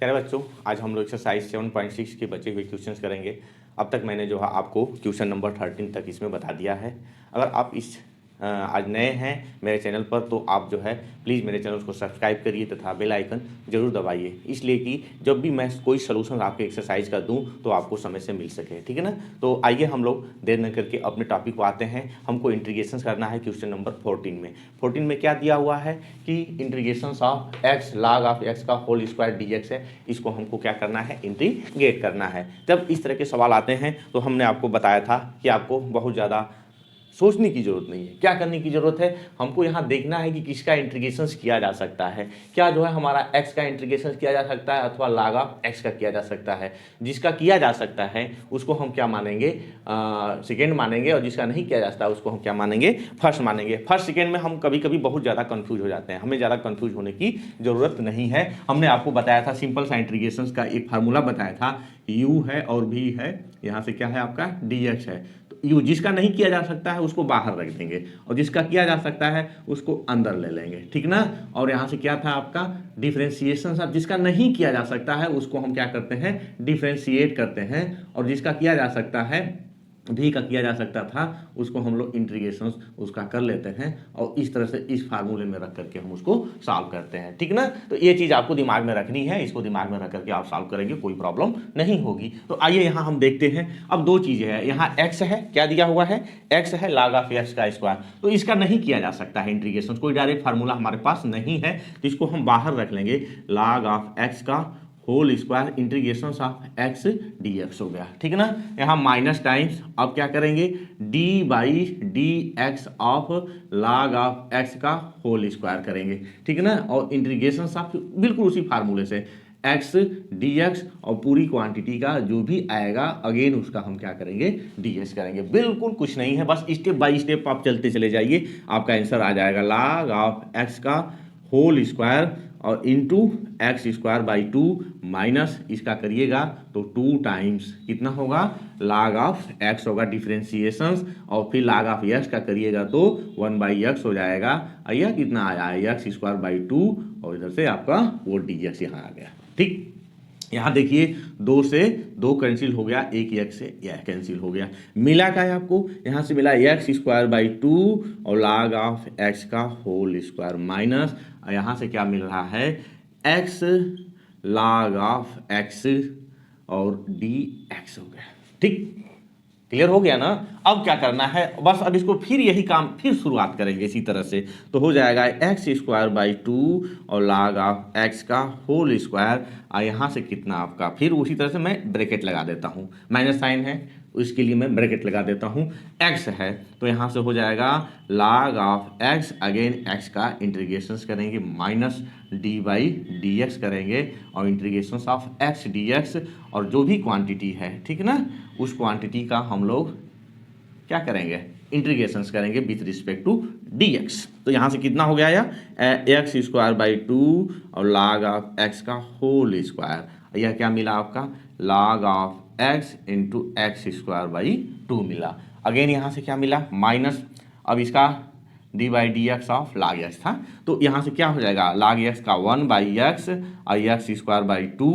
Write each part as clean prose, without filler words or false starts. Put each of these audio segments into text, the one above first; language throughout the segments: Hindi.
प्यारे बच्चों, आज हम लोग एक्सरसाइज 7.6 के बचे हुए क्वेश्चंस करेंगे। अब तक मैंने जो है आपको क्वेश्चन नंबर 13 तक इसमें बता दिया है। अगर आप इस आज नए हैं मेरे चैनल पर तो आप जो है प्लीज़ मेरे चैनल को सब्सक्राइब करिए तथा बेल आइकन जरूर दबाइए, इसलिए कि जब भी मैं कोई सलूशन आपके एक्सरसाइज का दूं तो आपको समय से मिल सके। ठीक है ना। तो आइए हम लोग देर न करके अपने टॉपिक को आते हैं। हमको इंटीग्रेशन करना है क्वेश्चन नंबर 14 में क्या दिया हुआ है कि integration of x log of x का होल स्क्वायर dx है। इसको हमको क्या करना है, इंटीग्रेट करना है। जब इस तरह के सवाल आते हैं तो हमने आपको बताया था कि आपको बहुत ज़्यादा सोचने की जरूरत नहीं है। क्या करने की जरूरत है, हमको यहाँ देखना है कि किसका इंटीग्रेशन किया जा सकता है। क्या जो है हमारा x का इंटीग्रेशन किया जा सकता है अथवा log ऑफ x का किया जा सकता है। जिसका किया जा सकता है उसको हम क्या मानेंगे, सेकेंड मानेंगे, और जिसका नहीं किया जा सकता उसको हम क्या मानेंगे, फर्स्ट मानेंगे। फर्स्ट सेकेंड में हम कभी कभी बहुत ज़्यादा कंफ्यूज हो जाते हैं, हमें ज़्यादा कंफ्यूज होने की ज़रूरत नहीं है। हमने आपको बताया था सिंपल सा इंटीग्रेशन का एक फार्मूला बताया था, u है और v है, यहाँ से क्या है आपका dx है। यू जिसका नहीं किया जा सकता है उसको बाहर रख देंगे और जिसका किया जा सकता है उसको अंदर ले लेंगे। ठीक ना। और यहाँ से क्या था आपका डिफरेंशिएशन था, जिसका नहीं किया जा सकता है उसको हम क्या करते हैं, डिफरेंशिएट करते हैं, और जिसका किया जा सकता है भी का किया जा सकता था उसको हम लोग इंटीग्रेशन उसका कर लेते हैं और इस तरह से इस फार्मूले में रख करके हम उसको सॉल्व करते हैं। ठीक ना। तो ये चीज़ आपको दिमाग में रखनी है, इसको दिमाग में रख करके आप सॉल्व करेंगे, कोई प्रॉब्लम नहीं होगी। तो आइए यहाँ हम देखते हैं। अब दो चीज़ें हैं, यहाँ x है, क्या दिया हुआ है, x है log ऑफ x का स्क्वायर, तो इसका नहीं किया जा सकता है इंटीग्रेशन, कोई डायरेक्ट फार्मूला हमारे पास नहीं है, तो इसको हम बाहर रख लेंगे। log ऑफ x का whole square integration of x dx हो गया। ठीक ना। यहाँ माइनस टाइम्स, अब क्या करेंगे, d by d x of log of x का होल स्क्वायर करेंगे। ठीक ना। और इंटीग्रेशन ऑफ बिल्कुल उसी फार्मूले से x dx और पूरी क्वांटिटी का जो भी आएगा अगेन उसका हम क्या करेंगे, ds करेंगे। बिल्कुल कुछ नहीं है, बस स्टेप बाय स्टेप आप चलते चले जाइए, आपका आंसर आ जाएगा। log ऑफ x का होल स्क्वायर और into x square by 2 minus इसका करिएगा तो 2 टाइम्स कितना होगा, log ऑफ x होगा डिफरेंशिएशन, और फिर log ऑफ x का करिएगा तो 1/x हो जाएगा। यह कितना आया है, एक्स स्क्वायर बाई 2, और इधर से आपका वो dx यहाँ आ गया। ठीक। यहाँ देखिए 2 से 2 कैंसिल हो गया, एक x से यह कैंसिल हो गया, मिला क्या है आपको, यहाँ से मिला एक्स स्क्वायर बाई 2 और log ऑफ x का होल स्क्वायर माइनस यहाँ से क्या मिल रहा है, x log ऑफ x और dx हो गया। ठीक, क्लियर हो गया ना। अब क्या करना है, बस अब इसको फिर यही काम फिर शुरुआत करेंगे इसी तरह से, तो हो जाएगा एक्स स्क्वायर बाई 2 और log ऑफ x का होल स्क्वायर, और यहाँ से कितना आपका, फिर उसी तरह से मैं ब्रैकेट लगा देता हूँ, माइनस साइन है उसके लिए मैं ब्रैकेट लगा देता हूँ, x है तो यहाँ से हो जाएगा log of x, again x का इंटीग्रेशन करेंगे, minus d by d x करेंगे और इंटीग्रेशन ऑफ x dx, और जो भी क्वांटिटी है ठीक ना उस क्वांटिटी का हम लोग क्या करेंगे, इंटीग्रेशन करेंगे विथ रिस्पेक्ट टू dx। तो यहाँ से कितना हो गया, यह एक्स स्क्वायर बाई 2 और log ऑफ x का होल स्क्वायर, यह क्या मिला आपका, log of x into x square by 2 मिला। अगेन यहाँ से क्या मिला, माइनस, अब इसका D by d x of log x था, तो यहाँ से क्या हो जाएगा, log x का 1/x और x square by 2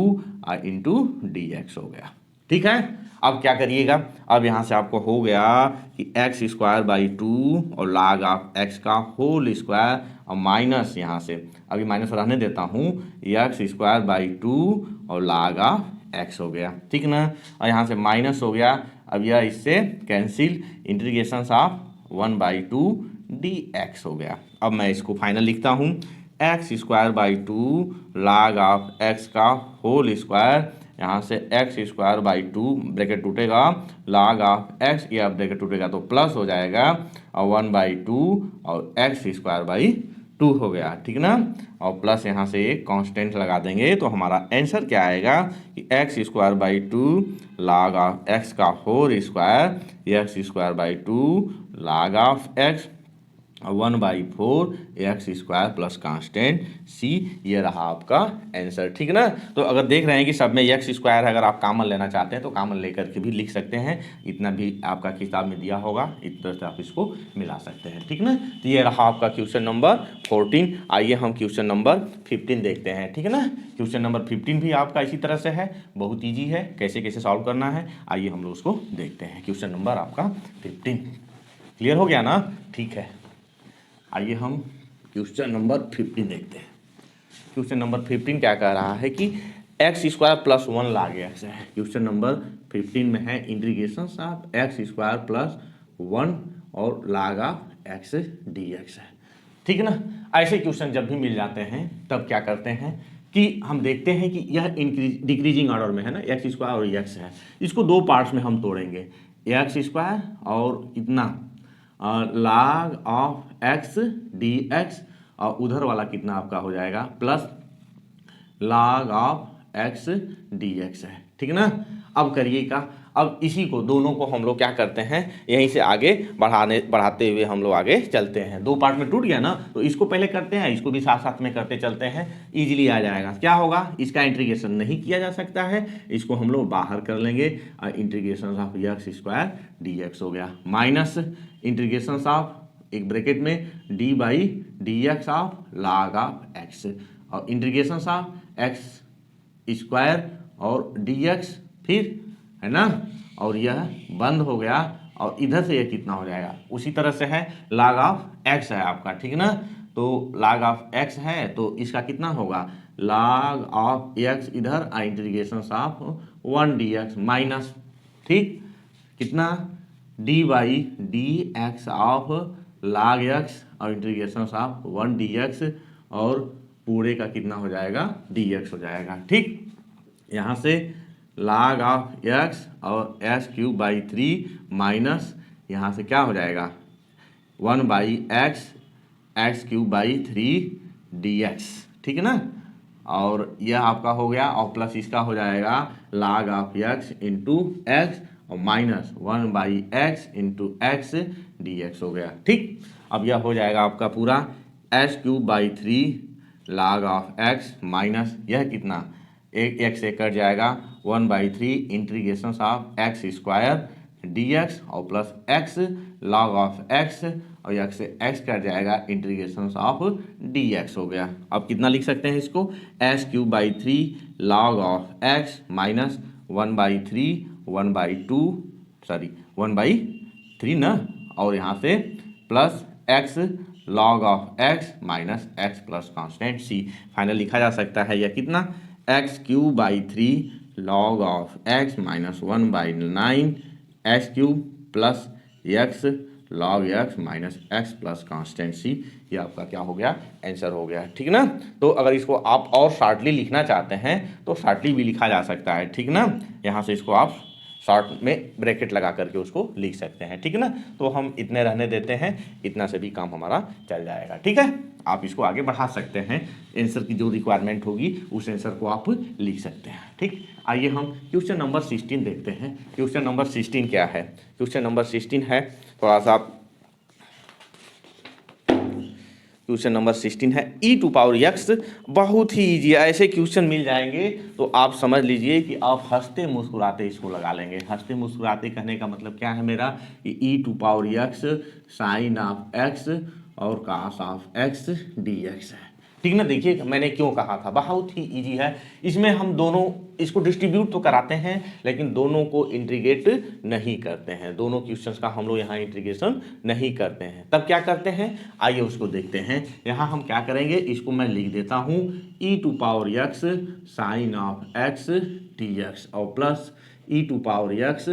into D x हो गया। ठीक है। अब क्या करिएगा, अब यहाँ से आपको हो गया कि एक्स स्क्वायर बाई 2 और log ऑफ x का होल स्क्वायर और माइनस यहाँ से, अभी माइनस रहने देता हूँ, एक्स स्क्वायर बाई 2 और log ऑफ x हो गया। ठीक ना। और यहाँ से माइनस हो गया, अब यह इससे कैंसिल, इंटीग्रेशन ऑफ 1/2 dx हो गया। अब मैं इसको फाइनल लिखता हूँ, x square by 2 log of x का होल स्क्वायर, यहाँ से एक्स स्क्वायर बाई 2 ब्रैकेट टूटेगा, log ऑफ x, या ब्रैकेट टूटेगा तो प्लस हो जाएगा, और 1/2 और एक्स स्क्वायर बाई 2 हो गया। ठीक ना। और प्लस यहाँ से एक कांस्टेंट लगा देंगे तो हमारा आंसर क्या आएगा कि x square by 2 log of x का whole square, x square by 2 log of x 1/4 x square plus constant C, ये रहा आपका आंसर। ठीक है ना। तो अगर देख रहे हैं कि सब में एक्स स्क्वायर है, अगर आप कॉमन लेना चाहते हैं तो कॉमन लेकर के भी लिख सकते हैं, इतना भी आपका किताब में दिया होगा, इस तरह से आप इसको मिला सकते हैं। ठीक ना। तो ये रहा आपका क्वेश्चन नंबर 14। आइए हम क्वेश्चन नंबर 15 देखते हैं। ठीक है ना। क्वेश्चन नंबर 15 भी आपका इसी तरह से है, बहुत ईजी है, कैसे कैसे सॉल्व करना है आइए हम लोग उसको देखते हैं। क्वेश्चन नंबर आपका 15 क्लियर हो गया ना। ठीक है, आइए हम क्वेश्चन नंबर 15 देखते हैं। क्वेश्चन नंबर 15 क्या कह रहा है कि x square plus 1 log x है। क्वेश्चन नंबर 15 में है integration of x square plus 1 और log of x d x है। ठीक है ना। ऐसे क्वेश्चन जब भी मिल जाते हैं तब क्या करते हैं कि हम देखते हैं कि यह डिक्रीजिंग ऑर्डर में है ना, एक्स स्क्वायर और एक्स है, इसको दो पार्ट्स में हम तोड़ेंगे, एक्स स्क्वायर और इतना log of x d x, और उधर वाला कितना आपका हो जाएगा plus log of x d x है। ठीक है ना। अब करिएगा, अब इसी को दोनों को हम लोग क्या करते हैं, यहीं से आगे बढ़ाते हुए हम लोग आगे चलते हैं। दो पार्ट में टूट गया ना, तो इसको पहले करते हैं, इसको भी साथ साथ में करते चलते हैं, इजीली आ जाएगा। क्या होगा, इसका इंटीग्रेशन नहीं किया जा सकता है, इसको हम लोग बाहर कर लेंगे, integration of x square d x हो गया, माइनस इंटीग्रेशन ऑफ एक ब्रैकेट में D by d x of log of x, और इंटीग्रेशन ऑफ एक्स स्क्वायर और डी एक्स, फिर है ना, और यह बंद हो गया, और इधर से यह कितना हो जाएगा, उसी तरह से है log ऑफ एक्स है आपका। ठीक है ना। तो log ऑफ एक्स है तो इसका कितना होगा, log ऑफ एक्स इधर, integration of 1 D x minus, ठीक कितना, D by d x of log x और इंटीग्रेशन ऑफ 1 डी एक्स, और पूरे का कितना हो जाएगा, डी एक्स हो जाएगा। ठीक, यहाँ से log ऑफ एक्स और एस क्यूब बाई 3 माइनस, यहाँ से क्या हो जाएगा 1 by x cube by 3 D x. ठीक है ना। और यह आपका हो गया, और प्लस इसका हो जाएगा log of x into x, और minus 1 by x into x d x हो गया। ठीक, अब यह हो जाएगा आपका पूरा s cube by 3 log of x minus यह कितना, एक एक्स से कट जाएगा 1 by 3 integration of x square d x, और plus x log of x, और एक्स से एक्स कट जाएगा इंटीग्रेशन ऑफ डी एक्स हो गया। अब कितना लिख सकते हैं इसको, s cube by 3 log of x minus 1 by 3 ना, और यहाँ से plus x log of x minus x plus constant C. Final लिखा जा सकता है यह कितना, x cube by 3 log of x minus 1 by 9 x cube plus x log x minus x plus constant C, ये आपका क्या हो गया, आंसर हो गया। ठीक ना। तो अगर इसको आप और शॉर्टली लिखना चाहते हैं तो शॉर्टली भी लिखा जा सकता है। ठीक ना। यहाँ से इसको आप शॉर्ट में ब्रैकेट लगा करके उसको लिख सकते हैं। ठीक है ना। तो हम इतने रहने देते हैं, इतना से भी काम हमारा चल जाएगा। ठीक है, आप इसको आगे बढ़ा सकते हैं, आंसर की जो रिक्वायरमेंट होगी उस आंसर को आप लिख सकते हैं। ठीक, आइए हम क्वेश्चन नंबर 16 देखते हैं। क्वेश्चन नंबर 16 क्या है, क्वेश्चन नंबर 16 है, थोड़ा सा क्वेश्चन नंबर 16 है ई टू पावर एक्स। बहुत ही ईजी, ऐसे क्वेश्चन मिल जाएंगे तो आप समझ लीजिए कि आप हंसते मुस्कुराते इसको लगा लेंगे। हंसते मुस्कुराते कहने का मतलब क्या है मेरा, कि e to power x sine of x और cos of x d x है। ठीक ना। देखिए मैंने क्यों कहा था, बहुत ही इजी है। इसमें हम दोनों इसको डिस्ट्रीब्यूट तो कराते हैं लेकिन दोनों को इंटीग्रेट नहीं करते हैं, दोनों क्वेश्चंस का हम लोग यहाँ इंटीग्रेशन नहीं करते हैं। तब क्या करते हैं, आइए उसको देखते हैं। यहाँ हम क्या करेंगे, इसको मैं लिख देता हूँ e to power x sine of x d x, और plus e to power x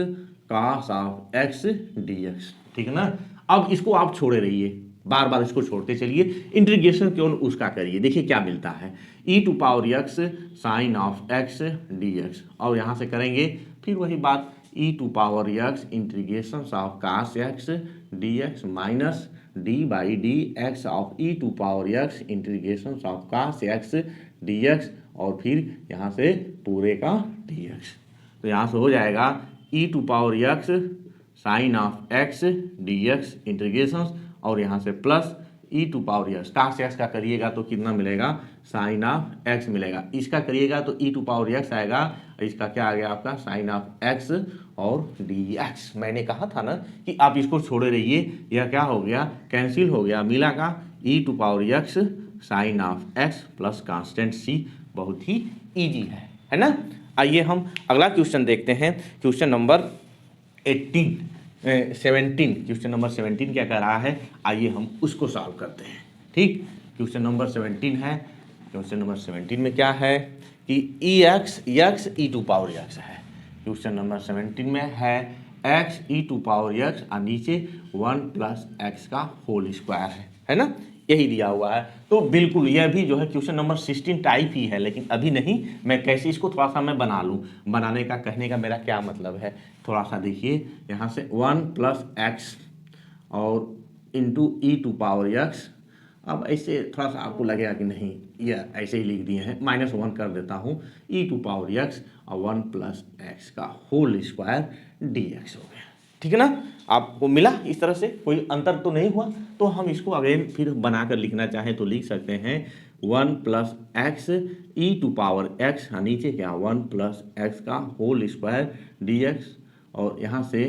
cos of x d x. ठीक है ना। अब इसको आप छोड़े रहिए, बार बार इसको छोड़ते चलिए, इंटीग्रेशन क्यों उसका करिए, देखिए क्या मिलता है, e to power x sine of x d x, और यहाँ से करेंगे फिर वही बात, e to power x integration of cos x d x minus d by d x of e to power x integration of cos x d x, और फिर यहाँ से पूरे का डी एक्स। तो यहाँ से हो जाएगा e to power x sine of x d x integration, और यहाँ से plus e to power x. Cos x का करिएगा तो कितना मिलेगा, साइन ऑफ एक्स मिलेगा। इसका करिएगा तो ई टू पावर एक्स आएगा, इसका क्या आ गया आपका, साइन ऑफ एक्स और डी एक्स। मैंने कहा था ना कि आप इसको छोड़े रहिए, यह क्या हो गया, कैंसिल हो गया, मिला का e to power x sine of x plus constant C. बहुत ही ईजी है ना। आइए हम अगला क्वेश्चन देखते हैं, क्वेश्चन नंबर 17। क्वेश्चन नंबर 17 क्या कर रहा है, आइए हम उसको सॉल्व करते हैं। ठीक, क्वेश्चन नंबर 17 है। क्वेश्चन नंबर 17 में क्या है कि e x e to power x है। क्वेश्चन नंबर 17 में है x e to power x और नीचे 1 प्लस एक्स का होल स्क्वायर है ना, यही दिया हुआ है। तो बिल्कुल यह भी जो है क्वेश्चन नंबर 16 टाइप ही है, लेकिन अभी नहीं, मैं कैसे इसको थोड़ा सा मैं बना लूँ। बनाने का कहने का मेरा क्या मतलब है, थोड़ा सा देखिए यहाँ से 1 प्लस एक्स और into e to power x. अब ऐसे थोड़ा सा आपको लगेगा कि नहीं, यह ऐसे ही लिख दिए हैं, -1 कर देता हूँ, ई टू पावर एक्स और 1 प्लस एक्स का होल स्क्वायर डी एक्स हो गया। ठीक है ना, आपको मिला इस तरह से, कोई अंतर तो नहीं हुआ। तो हम इसको अगेन फिर बनाकर लिखना चाहें तो लिख सकते हैं 1 plus x e to power x, नीचे क्या 1 प्लस एक्स का होल स्क्वायर डी एक्स, और यहाँ से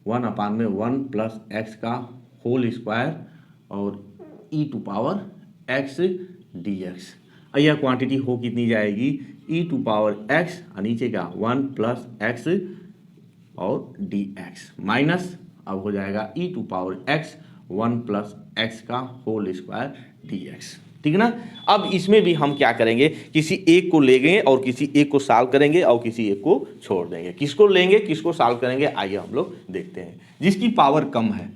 1/1 प्लस एक्स का होल स्क्वायर और e to power x d x. यह क्वांटिटी हो कितनी जाएगी, ई टू पावर एक्स और नीचे क्या 1 प्लस एक्स और डी एक्स माइनस, अब हो जाएगा e to power x 1 plus x का होल स्क्वायर डी एक्स। ठीक है ना। अब इसमें भी हम क्या करेंगे, किसी एक को लेंगे और किसी एक को सॉल्व करेंगे और किसी एक को छोड़ देंगे। किसको लेंगे किसको सॉल्व करेंगे, आइए हम लोग देखते हैं। जिसकी पावर कम है,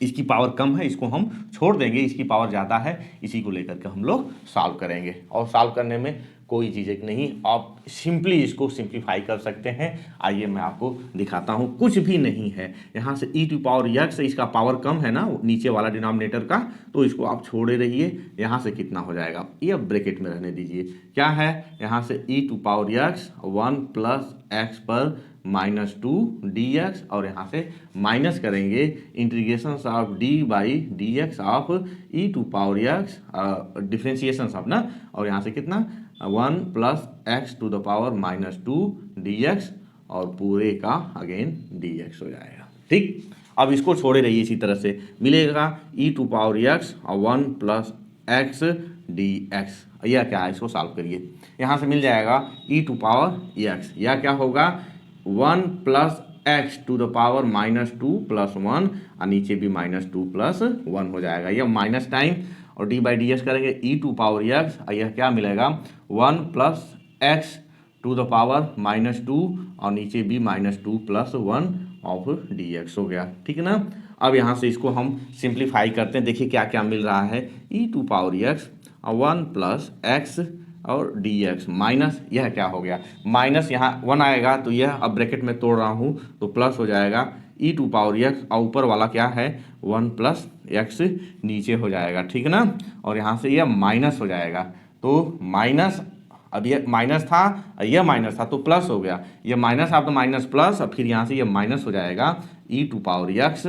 इसकी पावर कम है, इसको हम छोड़ देंगे, इसकी पावर ज़्यादा है, इसी को लेकर के हम लोग सॉल्व करेंगे। और सॉल्व करने में कोई झिझक नहीं, आप सिंपली इसको सिंप्लीफाई कर सकते हैं। आइए मैं आपको दिखाता हूँ, कुछ भी नहीं है। यहाँ से ई टू पावर एक्स, इसका पावर कम है ना नीचे वाला डिनोमिनेटर का, तो इसको आप छोड़े रहिए। यहाँ से कितना हो जाएगा, ये ब्रैकेट में रहने दीजिए। क्या है, यहाँ से e to power x 1 plus x पर -2 डी एक्स, और यहाँ से माइनस करेंगे integration of d by d x of e to power x, differentiation of ना, और यहाँ से कितना 1 plus x to the power -2 d x, और पूरे का अगेन डी एक्स हो जाएगा। ठीक, अब इसको छोड़े रहिए, इसी तरह से मिलेगा ई टू पावर एक्स और 1 प्लस एक्स डी एक्स। यह क्या है, इसको सॉल्व करिए। यहाँ से मिल जाएगा ई टू पावर एक्स, यह क्या होगा 1 plus x to the power -2 plus 1, और नीचे भी -2 प्लस 1 हो जाएगा। यह माइनस टाइम और डी बाई डी एक्स करेंगे ई टू पावर एक्स, यह क्या मिलेगा 1 plus x to the power -2 और नीचे भी -2 प्लस 1 ऑफ डी एक्स हो गया। ठीक है ना। अब यहाँ से इसको हम सिंप्लीफाई करते हैं, देखिए क्या क्या मिल रहा है, ई टू पावर एक्स और 1 प्लस एक्स और डी एक्स माइनस, यह क्या हो गया, माइनस यहाँ 1 आएगा तो यह अब ब्रैकेट में तोड़ रहा हूँ तो प्लस हो जाएगा ई टू पावर एक्स, और ऊपर वाला क्या है 1 प्लस एक्स नीचे हो जाएगा। ठीक है ना, और यहाँ से यह माइनस हो जाएगा, तो माइनस, अब ये माइनस था, यह माइनस था तो प्लस हो गया, यह माइनस आप तो माइनस प्लस, और फिर यहाँ से यह माइनस हो जाएगा ई टू पावर एक्स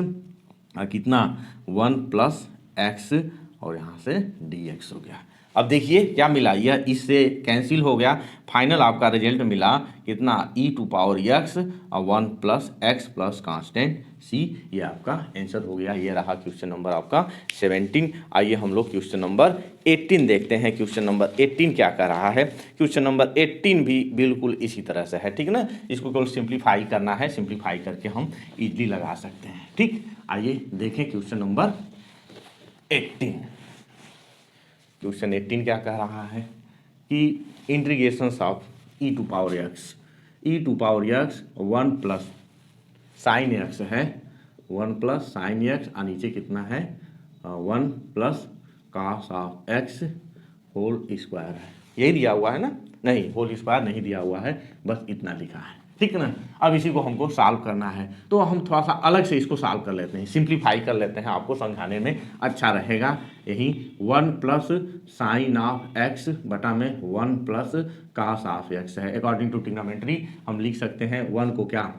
कितना 1 प्लस एक्स, और यहाँ से डी एक्स हो गया। अब देखिए क्या मिला, यह इससे कैंसिल हो गया, फाइनल आपका रिजल्ट मिला कितना ई टू पावर एक्स और 1 plus x plus constant C. ये आपका आंसर हो गया। ये रहा क्वेश्चन नंबर आपका 17। आइए हम लोग क्वेश्चन नंबर 18 देखते हैं। क्वेश्चन नंबर 18 क्या कर रहा है, क्वेश्चन नंबर 18 भी बिल्कुल इसी तरह से है। ठीक है ना, इसको केवल सिंप्लीफाई करना है, सिंप्लीफाई करके हम इजली लगा सकते हैं। ठीक, आइए देखें क्वेश्चन नंबर 18। क्वेश्चन 18 क्या कह रहा है कि integration of e to power x 1 plus sine x है, 1 प्लस साइन एक्स, और नीचे कितना है 1 plus cos of x whole square है। यही दिया हुआ है ना, नहीं होल स्क्वायर नहीं दिया हुआ है, बस इतना लिखा है। ठीक है ना। अब इसी को हमको सॉल्व करना है, तो हम थोड़ा सा अलग से इसको सॉल्व कर लेते हैं, सिंप्लीफाई कर लेते हैं, आपको समझाने में अच्छा रहेगा। यही 1 प्लस साइन ऑफ एक्स बटा में 1 प्लस कॉस ऑफ एक्स है। अकॉर्डिंग टू ट्रिग्नोमेट्री हम लिख सकते हैं 1 को क्या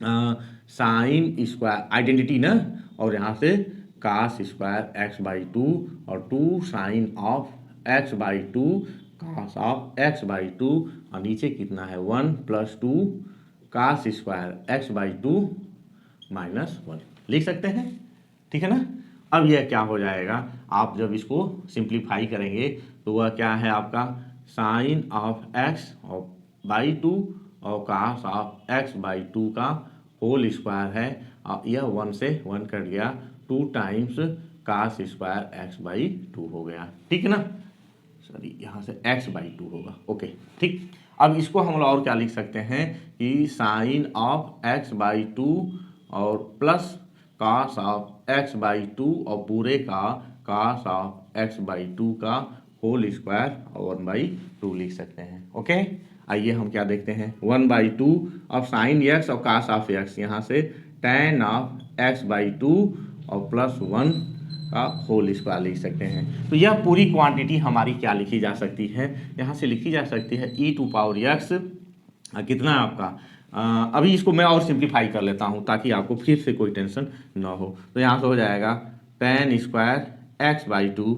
साइन स्क्वायर आइडेंटिटी ना, और यहाँ से cos square x by two और 2 sine of x by two cos of x by two और नीचे कितना है 1 plus 2 cos square x by two minus 1 लिख सकते हैं, ठीक है ना। अब यह क्या हो जाएगा, आप जब इसको सिंप्लीफाई करेंगे तो वह क्या है आपका साइन ऑफ एक्स और बाई टू और cos of x by two का होल स्क्वायर है और यह 1 से 1 कट गया 2 times cos square x by two हो गया, ठीक है ना। सॉरी यहाँ से एक्स बाई टू होगा, ओके ठीक। अब इसको हम लोग और क्या लिख सकते हैं कि sine of x by two और plus cos of x by two और पूरे का cos of x by two का होल स्क्वायर और 1/2 लिख सकते हैं, ओके। आइए हम क्या देखते हैं 1/2 ऑफ साइन एक्स और कास ऑफ एक्स, यहाँ से tan of x by two और प्लस 1 का होल स्क्वायर लिख सकते हैं। तो यह पूरी क्वांटिटी हमारी क्या लिखी जा सकती है, यहाँ से लिखी जा सकती है e टू पावर एक्स कितना आपका अभी इसको मैं और सिंप्लीफाई कर लेता हूँ ताकि आपको फिर से कोई टेंशन ना हो। तो यहाँ से हो जाएगा tan square x by two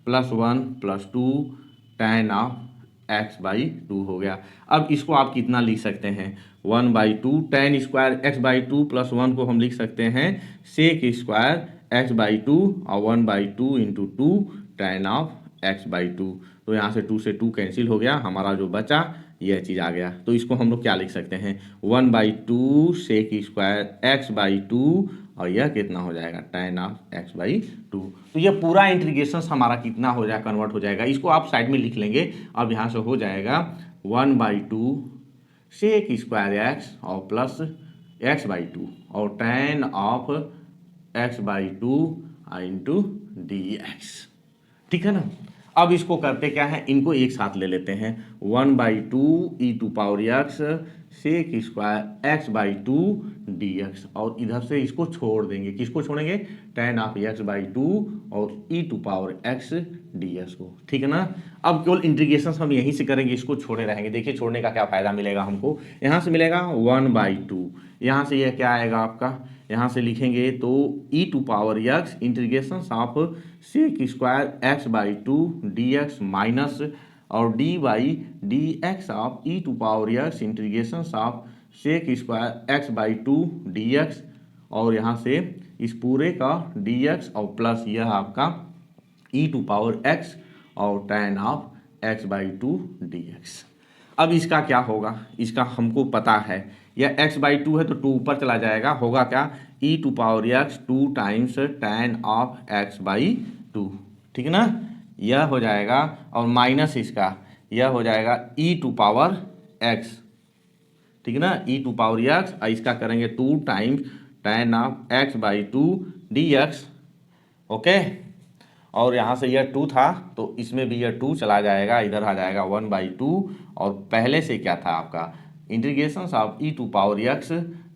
plus 1 plus 2 tan of x by two हो गया। अब इसको आप कितना लिख सकते हैं 1/2 tan square x by two plus 1 को हम लिख सकते हैं sec square x by two और 1/2 into 2 tan of x by two. तो यहाँ से 2 से 2 कैंसिल हो गया, हमारा जो बचा यह चीज़ आ गया। तो इसको हम लोग क्या लिख सकते हैं 1/2 sec square x by two और यह कितना हो जाएगा tan of x by two. तो यह पूरा इंटीग्रेशन हमारा कितना हो जाएगा कन्वर्ट हो जाएगा, इसको आप साइड में लिख लेंगे। अब यहाँ से हो जाएगा 1/2 सेक स्क्वायर एक्स और प्लस एक्स बाई टू और tan of x by two into D x, ठीक है ना। अब इसको करते क्या है, इनको एक साथ ले लेते हैं 1/2 e to power x sec square x by two d x और इधर से इसको छोड़ देंगे, किसको छोड़ेंगे tan of x by two और e to power x d x को, ठीक है ना। अब केवल इंटीग्रेशन हम यहीं से करेंगे, इसको छोड़े रहेंगे। देखिए छोड़ने का क्या फायदा मिलेगा हमको, यहाँ से मिलेगा 1/2, यहाँ से यह क्या आएगा आपका, यहाँ से लिखेंगे तो e to power x integration of sec square x by two d x minus और d by d x of e to power x integration of sec square x by two d x और यहाँ से इस पूरे का डी एक्स और प्लस यह आपका ई टू पावर एक्स और tan of x by two d x. अब इसका क्या होगा, इसका हमको पता है यह x बाई टू है तो 2 ऊपर चला जाएगा, होगा क्या e to power x 2 times tan of x by two, ठीक है ना। यह हो जाएगा और माइनस इसका यह हो जाएगा e टू पावर x, ठीक है ना, e टू पावर एक्स और इसका करेंगे 2 times tan of x by two d x, okay. और यहाँ से यह 2 था तो इसमें भी यह 2 चला जाएगा, इधर आ जाएगा 1/2 और पहले से क्या था आपका integration of e to power x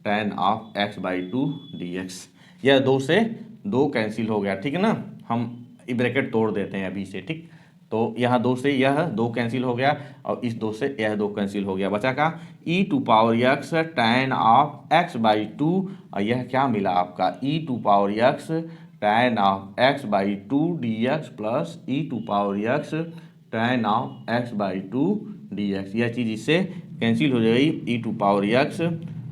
tan of x by two d x. यह 2 से 2 कैंसिल हो गया, ठीक है ना। हम ब्रैकेट तोड़ देते हैं अभी से, ठीक। तो यहाँ 2 से यह 2 कैंसिल हो गया और इस 2 से यह 2 कैंसिल हो गया, बचा का e to power x tan of x by two और यह क्या मिला आपका e to power x tan of x by two d x plus e to power x tan of x by two d x. यह चीज़ इससे कैंसिल हो जाएगी, e to power x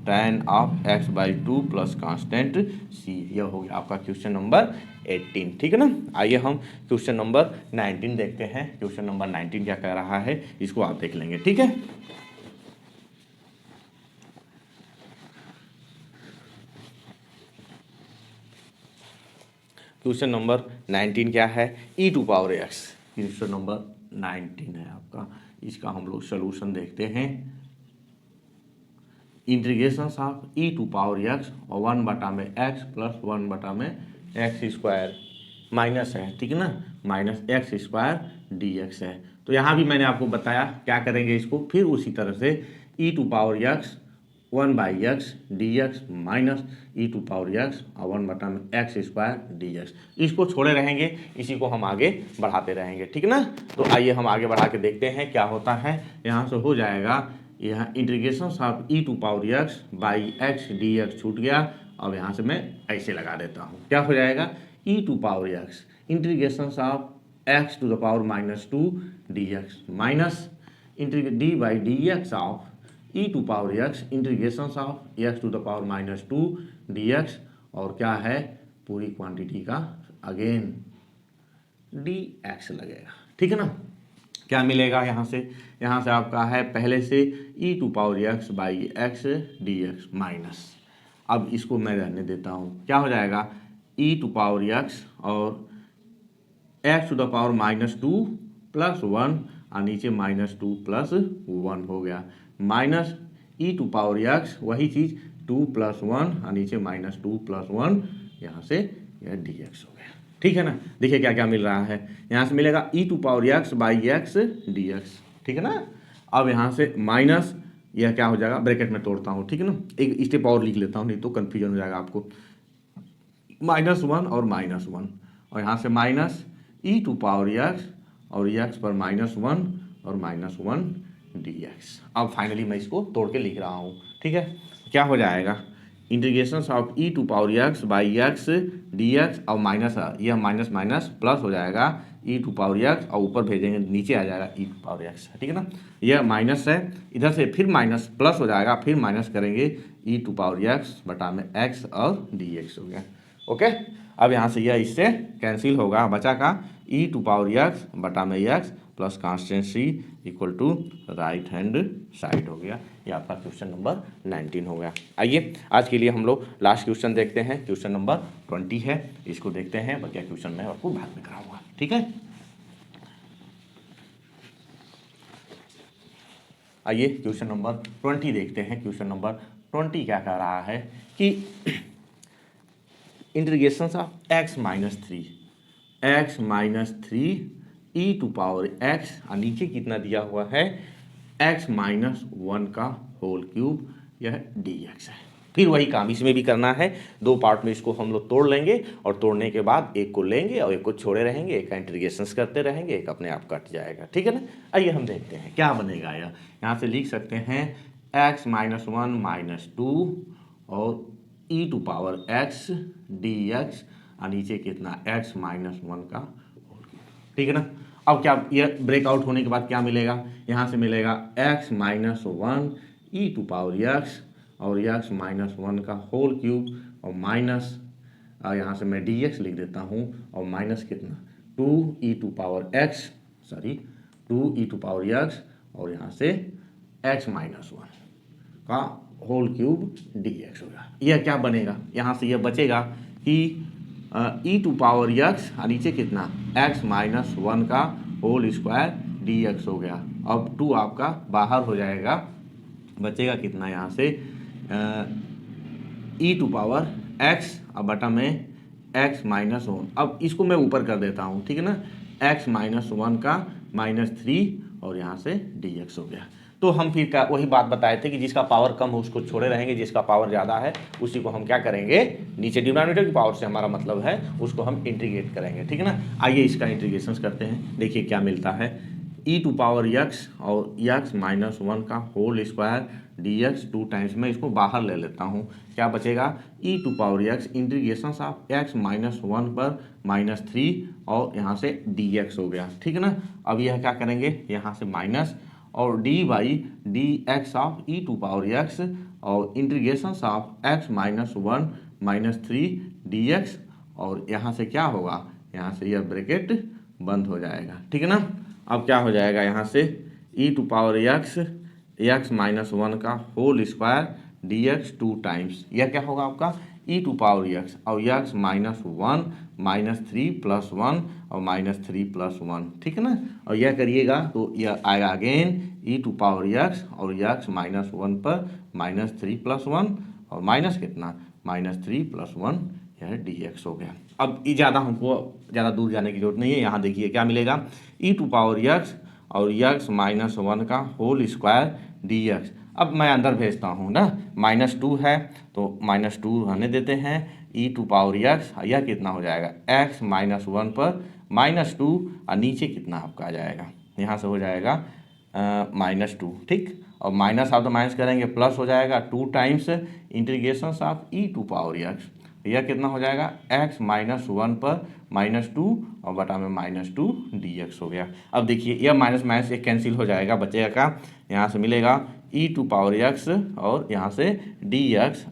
tan of x by two plus constant C. यह हो गया आपका क्वेश्चन नंबर 18, ठीक है ना। आइए हम क्वेश्चन नंबर 19 देखते हैं। क्वेश्चन नंबर 19 क्या कह रहा है इसको आप देख लेंगे, ठीक है। क्वेश्चन नंबर 19 क्या है e to power x. Question number 19 है आपका, इसका हम लोग सोल्यूशन देखते हैं। Integration of e to power x और 1 में एक्स प्लस 1 में एक्स स्क्वायर माइनस है, ठीक है ना, minus x square d x है। तो यहाँ भी मैंने आपको बताया क्या करेंगे इसको, फिर उसी तरह से e to power x 1/x d x minus e to power x और 1 में एक्स स्क्वायर डी एक्स, इसको छोड़े रहेंगे, इसी को हम आगे बढ़ाते रहेंगे, ठीक है ना। तो आइए हम आगे बढ़ा के देखते हैं क्या होता है। यहाँ से हो जाएगा यहाँ integration of e to power x by x d x छूट गया। अब यहाँ से मैं ऐसे लगा देता हूँ, क्या हो जाएगा e to power x integration of x to the power -2 dx minus d by d x of e to power x integration of x to the power -2 dx और क्या है पूरी क्वांटिटी का अगेन dx लगेगा। ठीक है ना। क्या मिलेगा यहाँ से आपका है पहले से e to power x by x d x minus, अब इसको मैं रहने देता हूँ, क्या हो जाएगा ई टू पावर एक्स और एक्स टू द पावर -2 + 1 और नीचे -2 + 1 हो गया, minus e to power x वही चीज़ 2 + 1 और नीचे -2 + 1 यहाँ से यह dx हो गया। ठीक है ना। देखिए क्या क्या मिल रहा है, यहाँ से मिलेगा e to power x by x dx। ठीक है ना। अब यहाँ से माइनस यह क्या हो जाएगा, ब्रैकेट में तोड़ता हूँ। ठीक है ना, एक स्टेप और लिख लेता हूँ नहीं तो कन्फ्यूजन हो जाएगा आपको। -1 और -1 और यहाँ से minus e to power x और एक्स पर -1 और -1 dx। अब फाइनली मैं इसको तोड़ के लिख रहा हूँ। ठीक है, क्या हो जाएगा integration of e to power x by x dx और माइनस यह माइनस माइनस प्लस हो जाएगा ई टू पावर एक्स और ऊपर भेजेंगे नीचे आ जाएगा ई टू पावर एक्स। ठीक है ना, यह माइनस है, इधर से फिर माइनस प्लस हो जाएगा, फिर माइनस करेंगे ई टू पावर एक्स बटा में एक्स और dx हो गया। ओके, अब यहाँ से यह इससे कैंसिल होगा, बचा का ई टू पावर एक्स बटा में x plus constant C equal to right hand side हो गया। ये आपका क्वेश्चन नंबर 19 हो गया। आइए आज के लिए हम लोग लास्ट क्वेश्चन देखते हैं, क्वेश्चन नंबर 20 है, इसको देखते हैं, बकिया क्वेश्चन मैं आपको बाद में कराऊंगा। ठीक है, आइए क्वेश्चन नंबर 20 देखते हैं। क्वेश्चन नंबर 20 क्या कह रहा है कि integration of x - 3 e to power x और नीचे कितना दिया हुआ है x - 1 का होल क्यूब, यह dx है। फिर वही काम इसमें भी करना है, दो पार्ट में इसको हम लोग तोड़ लेंगे और तोड़ने के बाद एक को लेंगे और एक को छोड़े रहेंगे, एक का इंटीग्रेशन करते रहेंगे, एक अपने आप कट जाएगा। ठीक है ना। आइए हम देखते हैं क्या बनेगा। यह यहाँ से लिख सकते हैं x - 1 - 2 और e to power x dx और नीचे कितना x - 1 का होल क्यूब। ठीक है ना। अब क्या यह ब्रेकआउट होने के बाद क्या मिलेगा, यहाँ से मिलेगा x - 1 e to power x और x - 1 का होल क्यूब और माइनस यहाँ से मैं dx लिख देता हूँ और माइनस कितना 2 ई टू पावर x और यहाँ से x - 1 का होल क्यूब dx होगा। यह क्या बनेगा, यहाँ से यह बचेगा कि ई टू पावर x और नीचे कितना x - 1 का होल स्क्वायर dx हो गया। अब 2 आपका बाहर हो जाएगा, बचेगा कितना यहाँ से ई टू पावर x और बटा में x - 1। अब इसको मैं ऊपर कर देता हूँ। ठीक है ना, x - 1 का -3 और यहाँ से dx हो गया। तो हम फिर क्या वही बात बताए थे कि जिसका पावर कम हो उसको छोड़े रहेंगे, जिसका पावर ज़्यादा है उसी को हम क्या करेंगे नीचे डिनोमिनेटर की पावर से हमारा मतलब है उसको हम इंटीग्रेट करेंगे। ठीक है ना। आइए इसका इंटीग्रेशन करते हैं, देखिए क्या मिलता है ई टू पावर x और x - 1 का होल स्क्वायर dx 2 टाइम्स में इसको बाहर ले लेता हूँ, क्या बचेगा e to power x integration of x - 1 पर -3 और यहाँ से dx हो गया। ठीक है ना। अब यह क्या करेंगे, यहाँ से माइनस और d by d x of e to power x और इंटीग्रेशन ऑफ x - 1 -3 dx और यहाँ से क्या होगा, यहाँ से यह ब्रैकेट बंद हो जाएगा। ठीक है ना। अब क्या हो जाएगा, यहाँ से ई टू पावर x - 1 का होल स्क्वायर dx 2 टाइम्स, यह क्या होगा आपका ई टू पावर x और x - 1 -3 + 1 और -3 + 1। ठीक है ना। और यह करिएगा तो यह आएगा again e to power x और x - 1 पर -3 + 1 और माइनस कितना -3 + 1, यह dx हो गया। अब ये ज़्यादा हमको ज़्यादा दूर जाने की जरूरत नहीं है, यहाँ देखिए क्या मिलेगा ई टू पावर x और x - 1 का होल स्क्वायर dx। अब मैं अंदर भेजता हूँ ना, -2 है तो -2 रहने देते हैं, ई टू पावर x यह कितना हो जाएगा x - 1 पर -2 और नीचे कितना आपका आ जाएगा, यहाँ से हो जाएगा -2। ठीक, और माइनस आप तो माइनस करेंगे प्लस हो जाएगा 2 times integration of e to power x यह कितना हो जाएगा x माइनस 1 पर -2 और बटा में -2 dx हो गया। अब देखिए यह माइनस माइनस एक कैंसिल हो जाएगा, बचेगा क्या, यहाँ से मिलेगा e टू पावर x और यहाँ से dx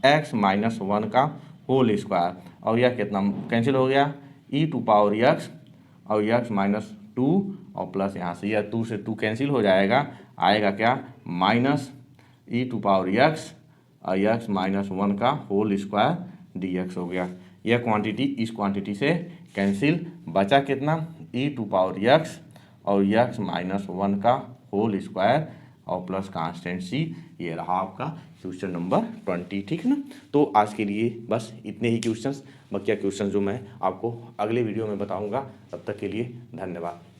x माइनस 1 का होल स्क्वायर, और यह कितना कैंसिल हो गया e टू पावर x और x माइनस 2 और प्लस यहाँ से यह 2 से 2 कैंसिल हो जाएगा, आएगा क्या minus e to power x और x माइनस 1 का होल स्क्वायर dx हो गया। यह क्वांटिटी इस क्वांटिटी से कैंसिल, बचा कितना e टू पावर x और x माइनस 1 का होल स्क्वायर और प्लस कांस्टेंट c। ये रहा आपका क्वेश्चन नंबर 20, ठीक है ना। तो आज के लिए बस इतने ही क्वेश्चंस, बाकी क्वेश्चन जो मैं आपको अगले वीडियो में बताऊंगा। तब तक के लिए धन्यवाद।